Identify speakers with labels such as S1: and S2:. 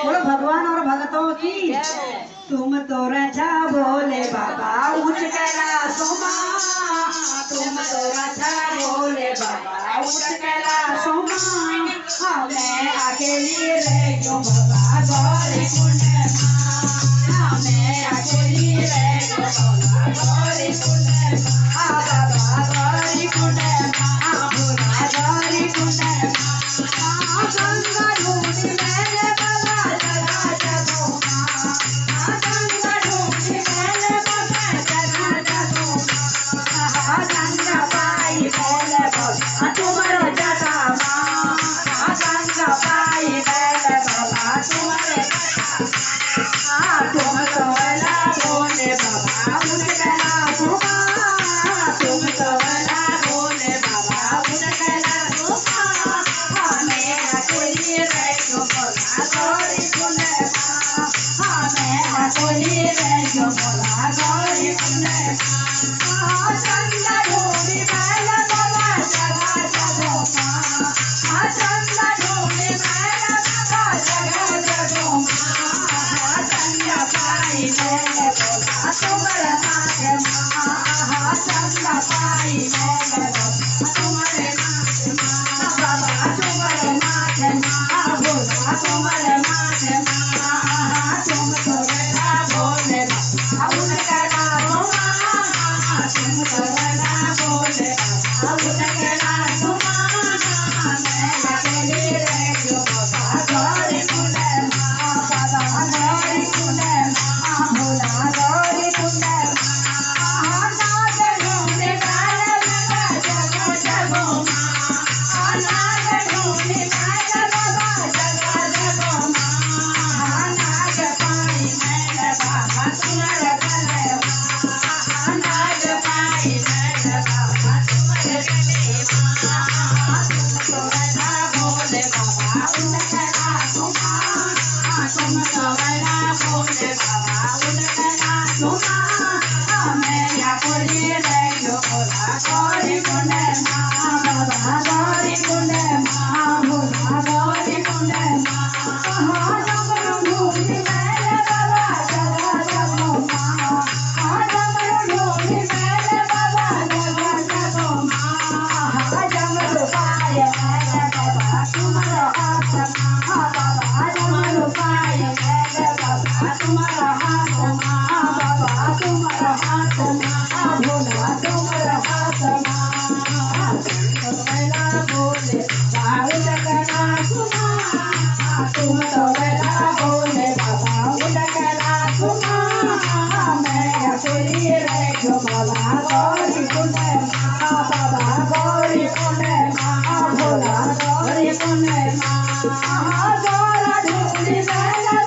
S1: बोलो भगवान और भगतों की। तुम तो राजा बोले बाबा उठ कैलाशों माँ, तुम तो राजा बोले बाबा उठ कैलाशों माँ। हमें अकेली रह क्यों बाबा गौरी कुंड माँ, हमें अकेली रह क्यों बाबा गौरी कुंड माँ। बाबा गौरी कुंड माँ, भोला गौरी कुंड माँ। गंगा ढूंढी मैंने बाबा जगह जगह माँ, गंगा ढूंढी मैंने बाबा जगह जगह माँ। गंगा पाई मैंने बाबा तुम्हारे जटा माँ, गंगा पाई मैंने बाबा तुम्हारे जटा। तुम तो वाला बोले बाबा उठ कैलाशों माँ, तुम तो वाला बोले बाबा उठ कैलाशों माँ। हमें अकेली रह क्यों भोला गौरी कुंड माँ, हमें अकेली रह क्यों भोला गौरी कुंड माँ। गंगा ढूंढी मैंने बाबा जगह जगह माँ, गंगा ढूंढी मैंने बाबा जगह जगह माँ। गंगा पाई मैंने बोला तुम्हारे नाथ माँ, गंगा पाई मैंने बोला तुम्हारे नाथ माँ। बाबा तुम्हारे नाथ माँ, भोला तुम्हारे नाथ माँ। तुम तो बेटा बोले बाबा उठ कैलाशों माँ, तुम तो बेटा बोले बाबा उठ कैलाशों माँ। मैं अकेली रह क्यों बाबा गौरी कुंड माँ, बाबा गौरी कुंड माँ, भोला गौरी कुंड माँ। नाग ढूंढे मैंने बाबा जगह जगह माँ, नाग ढूंढे मैंने बाबा जगह जगह माँ। नाग पाई मैंने बाबा तुम्हारे गले माँ, नाग पाई मैंने बाबा तुम्हारे गले माँ। तुम तो राजा बोले बाबा उठ कैलाशों माँ, तुम तो राजा बोले बाबा उठ कैलाशों माँ। हमें अकेली रह क्यों भोला गौरी कुंड माँ, बाबा गौरी कुंड माँ, भोला गौरी कुंड माँ। डमरू ढूंढी मैंने बाबा जगह जगह माँ, डमरू ढूंढी मैंने बाबा जगह जगह माँ। डमरू पाए मैंने बाबा तुम्हारा हाथ माँ, बाबा डमरू पाए मैंने बाबा तुम्हारा हाथ माँ, बाबा तुम्हारा हाथ माँ, भोला तुम्हारा हाथ माँ। तुम तो बेला बोले बाबा उठ कैलाशों माँ, तुम तो बेला बोले बाबा उठ कैलाशों माँ। मैं अकेली रह क्यों बाबा गौरी कुंड माँ, बाबा गौरी कुंड माँ, भोला गौरी कुंड माँ। गौरा ढूंढी मैंने